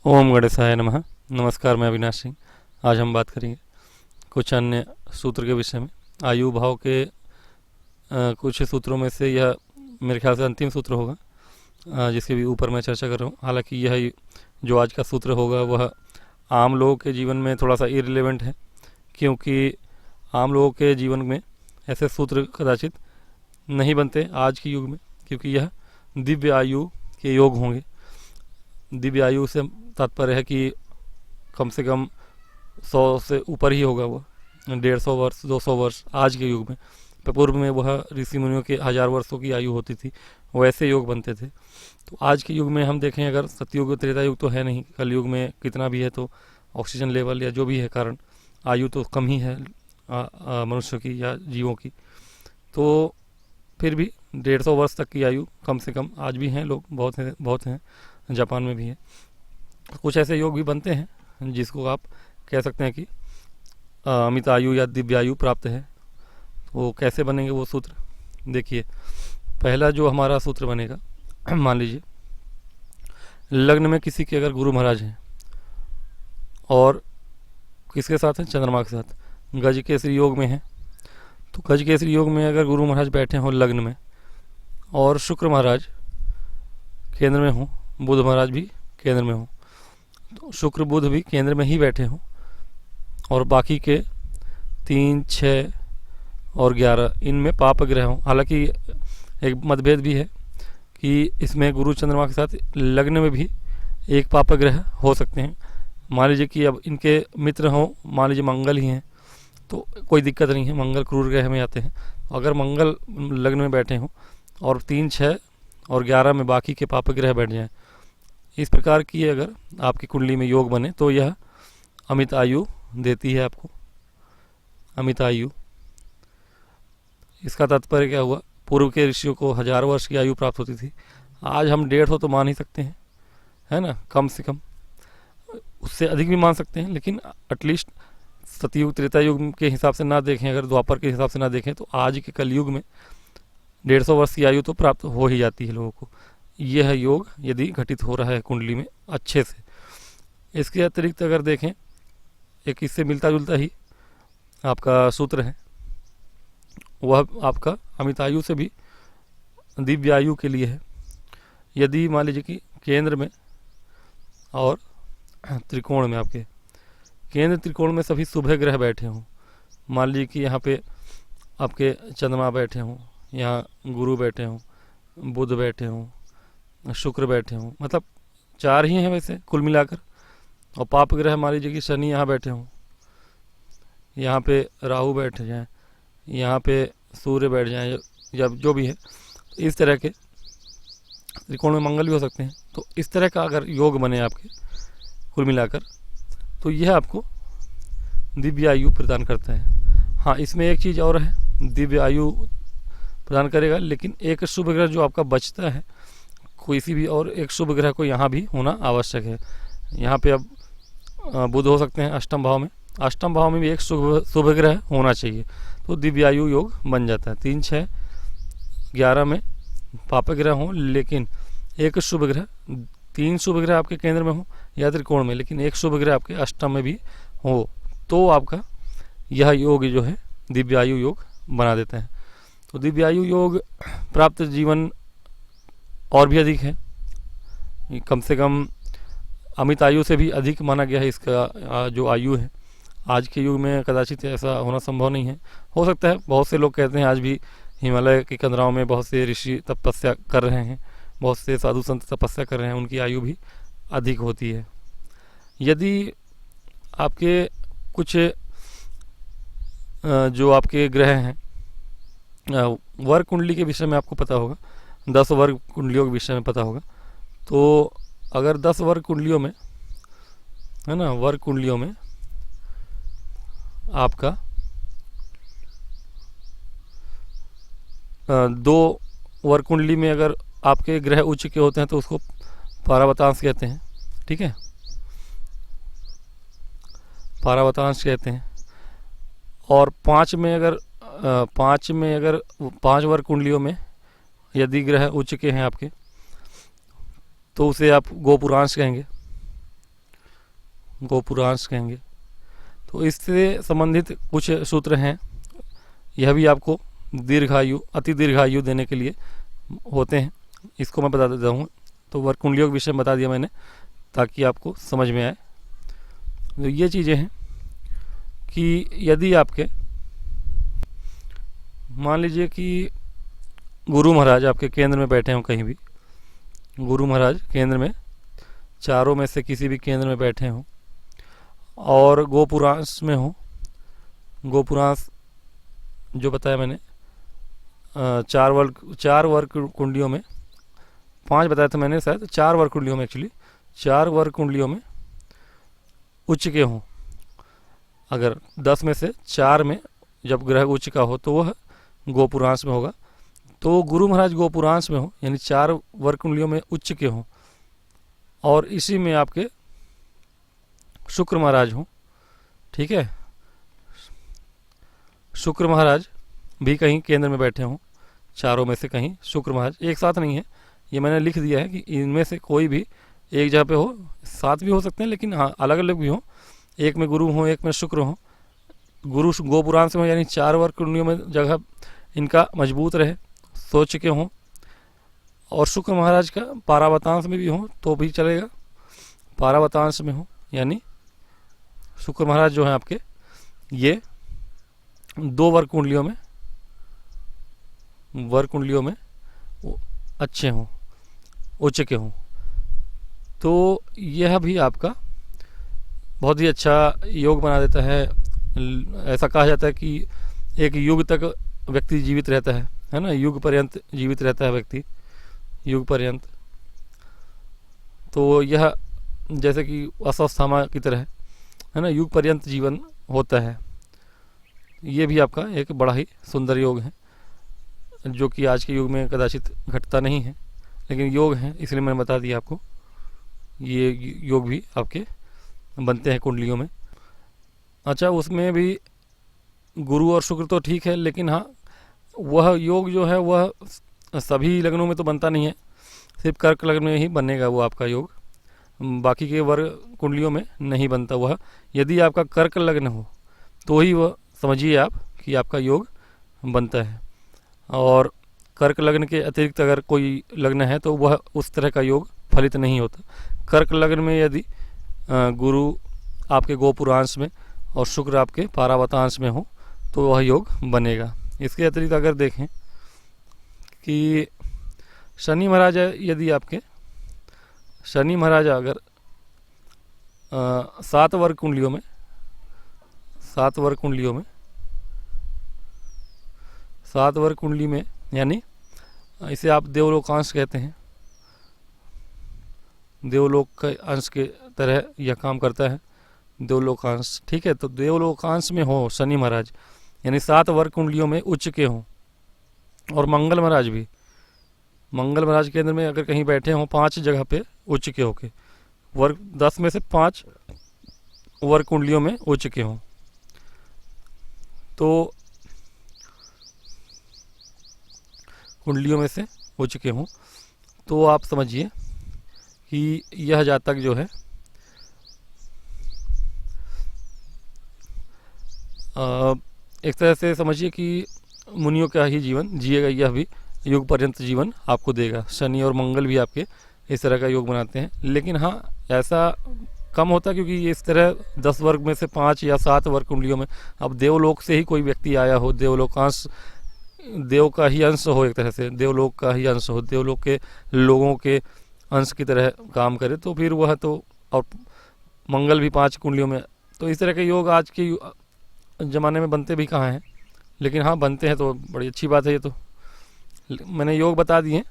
ओम गणेशाय नमः। नमस्कार, मैं अविनाश सिंह। आज हम बात करेंगे कुछ अन्य सूत्र के विषय में। आयु भाव के कुछ सूत्रों में से यह मेरे ख्याल से अंतिम सूत्र होगा, जिसके भी ऊपर मैं चर्चा कर रहा हूँ। हालांकि यह जो आज का सूत्र होगा वह आम लोगों के जीवन में थोड़ा सा इररिलेवेंट है, क्योंकि आम लोगों के जीवन में ऐसे सूत्र कदाचित नहीं बनते आज के युग में, क्योंकि यह दिव्य आयु के योग होंगे। दिव्य आयु से तात्पर्य है कि कम से कम 100 से ऊपर ही होगा, वह 150 वर्ष 200 वर्ष आज के युग में। पूर्व में वह ऋषि मुनियों के 1000 वर्षों की आयु होती थी, वैसे योग बनते थे। तो आज के युग में हम देखें, अगर सतयुग त्रेता युग तो है नहीं, कल युग में कितना भी है तो ऑक्सीजन लेवल या जो भी है कारण आयु तो कम ही है मनुष्य की या जीवों की। तो फिर भी 150 वर्ष तक की आयु कम से कम आज भी हैं लोग, बहुत हैं, जापान में भी है। कुछ ऐसे योग भी बनते हैं जिसको आप कह सकते हैं कि अमित आयु या दिव्य आयु प्राप्त है। वो कैसे बनेंगे वो सूत्र देखिए। पहला जो हमारा सूत्र बनेगा, मान लीजिए लग्न में किसी के अगर गुरु महाराज हैं और किसके साथ हैं, चंद्रमा के साथ, गज केसरी योग में है। तो गज केसरी योग में अगर गुरु महाराज बैठे हों लग्न में और शुक्र महाराज केंद्र में हों, बुध महाराज भी केंद्र में हों, तो शुक्र बुध भी केंद्र में ही बैठे हों और बाकी के 3, 6 और 11 इनमें पाप ग्रह हों। हालांकि एक मतभेद भी है कि इसमें गुरु चंद्रमा के साथ लग्न में भी एक पाप ग्रह हो सकते हैं। मान लीजिए कि अब इनके मित्र हों, मान लीजिए मंगल ही हैं, तो कोई दिक्कत नहीं है, मंगल क्रूर ग्रह में आते हैं। अगर मंगल लग्न में बैठे हों और 3, 6 और 11 में बाकी के पाप ग्रह बैठ जाएं, इस प्रकार की अगर आपकी कुंडली में योग बने तो यह अमित आयु देती है आपको, अमित आयु। इसका तात्पर्य क्या हुआ, पूर्व के ऋषियों को 1000 वर्ष की आयु प्राप्त होती थी, आज हम 150 तो मान ही सकते हैं, है ना, कम से कम। उससे अधिक भी मान सकते हैं, लेकिन एटलीस्ट सतयुग त्रेता युग के हिसाब से ना देखें, अगर द्वापर के हिसाब से ना देखें, तो आज के कलयुग में 150 वर्ष की आयु तो प्राप्त हो ही जाती है लोगों को। यह योग यदि घटित हो रहा है कुंडली में अच्छे से। इसके अतिरिक्त अगर देखें, एक इससे मिलता जुलता ही आपका सूत्र है, वह आपका अमित आयु से भी दिव्य आयु के लिए है। यदि मान लीजिए कि केंद्र में और त्रिकोण में, आपके केंद्र त्रिकोण में सभी शुभ ग्रह बैठे हों, मान लीजिए कि यहाँ पे आपके चंद्रमा बैठे हों, यहाँ गुरु बैठे हों, बुध बैठे हों, शुक्र बैठे हों, मतलब 4 ही हैं वैसे कुल मिलाकर, और पाप ग्रह मान लीजिए कि शनि यहाँ बैठे हों, यहाँ पे राहु बैठ जाएं, यहाँ पे सूर्य बैठ जाएं, या जो भी है, इस तरह के त्रिकोण में मंगल भी हो सकते हैं। तो इस तरह का अगर योग बने आपके कुल मिलाकर, तो यह आपको दिव्य आयु प्रदान करता है। हाँ, इसमें एक चीज़ और है, दिव्य आयु प्रदान करेगा, लेकिन एक शुभ ग्रह जो आपका बचता है, किसी भी और एक शुभ ग्रह को यहाँ भी होना आवश्यक है। यहाँ पे अब बुध हो सकते हैं अष्टम भाव में, अष्टम भाव में भी एक शुभ ग्रह होना चाहिए, तो दिव्य आयु योग बन जाता है। 3, 6, 11 में पाप ग्रह हों, लेकिन एक शुभ ग्रह, 3 शुभ ग्रह आपके केंद्र में हो या त्रिकोण में, लेकिन एक शुभ ग्रह आपके अष्टम में भी हो, तो आपका यह योग जो है दिव्य आयु योग बना देता है। तो दिव्य आयु योग प्राप्त जीवन और भी अधिक है, कम से कम अमित आयु से भी अधिक माना गया है इसका जो आयु है। आज के युग में कदाचित ऐसा होना संभव नहीं है, हो सकता है, बहुत से लोग कहते हैं आज भी हिमालय के कंदराओं में बहुत से ऋषि तपस्या कर रहे हैं, बहुत से साधु संत तपस्या कर रहे हैं, उनकी आयु भी अधिक होती है। यदि आपके कुछ जो आपके ग्रह हैं, वर्ग कुंडली के विषय में आपको पता होगा, 10 वर्ग कुंडलियों के विषय में पता होगा। तो अगर 10 वर्ग कुंडलियों में, है ना, वर्ग कुंडलियों में आपका 2 वर्ग कुंडली में अगर आपके ग्रह उच्च के होते हैं तो उसको पारावतांश कहते हैं, ठीक है, पारावतांश कहते हैं। और 5 में अगर 5 वर्ग कुंडलियों में यदि ग्रह उच्च के हैं आपके, तो उसे आप गोपुरांश कहेंगे, गोपुरांश कहेंगे। तो इससे संबंधित कुछ सूत्र हैं, यह भी आपको दीर्घायु, अति दीर्घायु देने के लिए होते हैं। इसको मैं बता देता हूँ। तो वर्क कुंडलियों के विषय में बता दिया मैंने ताकि आपको समझ में आए। तो ये चीज़ें हैं कि यदि आपके मान लीजिए कि गुरु महाराज आपके केंद्र में बैठे हों, कहीं भी गुरु महाराज केंद्र में, चारों में से किसी भी केंद्र में बैठे हों और गोपुरांश में हो, गोपुरांश जो बताया मैंने चार वर्ग कुंडलियों में, 5 बताया था मैंने शायद, 4 वर्ग कुंडलियों में, एक्चुअली 4 वर्ग कुंडलियों में उच्च के हों। अगर 10 में से 4 में जब ग्रह उच्च का हो तो वह गोपुरांश में होगा। तो गुरु महाराज गोपुरांश में हो, यानी 4 वर्ग कुंडलियों में उच्च के हों और इसी में आपके शुक्र महाराज हों, ठीक है, शुक्र महाराज भी कहीं केंद्र में बैठे हों, चारों में से कहीं शुक्र महाराज, एक साथ नहीं है, ये मैंने लिख दिया है कि इनमें से कोई भी एक जगह पे हो, साथ भी हो सकते हैं लेकिन हाँ अलग अलग भी हो, एक में गुरु हो एक में शुक्र हो। गुरु गोपुरांश में, यानी 4 वर्ग कुंडलियों में जगह इनका मजबूत रहे, सोच के हों, और शुक्र महाराज का पारावतांश में भी हो तो भी चलेगा, पारावतांश में हो, यानी शुक्र महाराज जो है आपके ये 2 वर्ग कुंडलियों में अच्छे हों, उच्च के हों। तो यह भी आपका बहुत ही अच्छा योग बना देता है। ऐसा कहा जाता है कि एक युग तक व्यक्ति जीवित रहता है ना, युग पर्यंत जीवित रहता है व्यक्ति, युग पर्यंत। तो यह जैसे कि अस्वस्थामा की तरह है ना, युग पर्यंत जीवन होता है। ये भी आपका एक बड़ा ही सुंदर योग है, जो कि आज के युग में कदाचित घटता नहीं है, लेकिन योग है इसलिए मैंने बता दिया आपको। ये योग भी आपके बनते हैं कुंडलियों में। अच्छा, उसमें भी गुरु और शुक्र तो ठीक है, लेकिन हाँ वह योग जो है वह सभी लग्नों में तो बनता नहीं है, सिर्फ कर्क लग्न में ही बनेगा वो आपका योग, बाकी के वर्ग कुंडलियों में नहीं बनता वह। यदि आपका कर्क लग्न हो तो ही वह समझिए आप कि आपका योग बनता है, और कर्क लग्न के अतिरिक्त अगर कोई लग्न है तो वह उस तरह का योग फलित नहीं होता। कर्क लग्न में यदि गुरु आपके गोपुरांश में और शुक्र आपके पारावतांश में हो तो वह योग बनेगा। इसके अतिरिक्त अगर देखें कि शनि महाराज यदि आपके शनि महाराज अगर 7 वर्ग कुंडलियों में 7 वर्ग कुंडली में, यानी इसे आप देवलोकांश कहते हैं, देवलोक के अंश के तरह यह काम करता है, देवलोकांश, ठीक है। तो देवलोकांश में हो शनि महाराज, यानी 7 वर्ग कुंडलियों में उच्च के हों, और मंगल महाराज भी, मंगल महाराज केंद्र में अगर कहीं बैठे हों 5 जगह पे उच्च के होके, वर्ग 10 में से 5 वर्ग कुंडलियों में उच्च के हों, तो कुंडलियों में से उच्च के हों, तो आप समझिए कि यह जातक जो है एक तरह से समझिए कि मुनियों का ही जीवन जिएगा, यह भी युग पर्यंत जीवन आपको देगा। शनि और मंगल भी आपके इस तरह का योग बनाते हैं, लेकिन हाँ ऐसा कम होता है क्योंकि इस तरह 10 वर्ग में से 5 या 7 वर्ग कुंडलियों में, अब देवलोक से ही कोई व्यक्ति आया हो, देवलोकांश देव का ही अंश हो, एक तरह से देवलोक का ही अंश हो, देवलोक के लोगों के अंश की तरह काम करे, तो फिर वह तो, और मंगल भी 5 कुंडलियों में, तो इस तरह के योग आज के ज़माने में बनते भी कहाँ हैं, लेकिन हाँ बनते हैं तो बड़ी अच्छी बात है। ये तो मैंने योग बता दिए।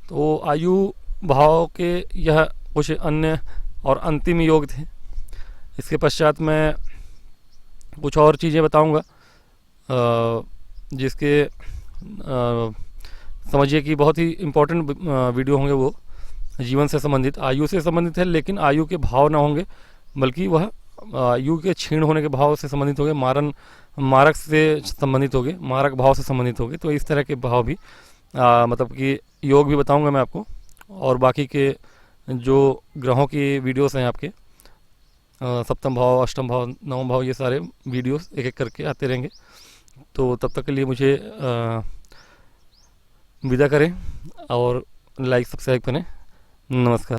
तो आयु भाव के यह कुछ अन्य और अंतिम योग थे। इसके पश्चात मैं कुछ और चीज़ें बताऊंगा जिसके समझिए कि बहुत ही इम्पोर्टेंट वीडियो होंगे, वो जीवन से संबंधित, आयु से संबंधित है, लेकिन आयु के भाव ना होंगे, बल्कि वह आयु के क्षीण होने के भाव से संबंधित होंगे, मारक से संबंधित होंगे, मारक भाव से संबंधित होंगे। तो इस तरह के भाव भी मतलब कि योग भी बताऊंगा मैं आपको, और बाकी के जो ग्रहों की वीडियोस हैं आपके सप्तम भाव, अष्टम भाव, नवम भाव, ये सारे वीडियोस एक एक करके आते रहेंगे। तो तब तक के लिए मुझे विदा करें और लाइक सब्सक्राइब करें। नमस्कार।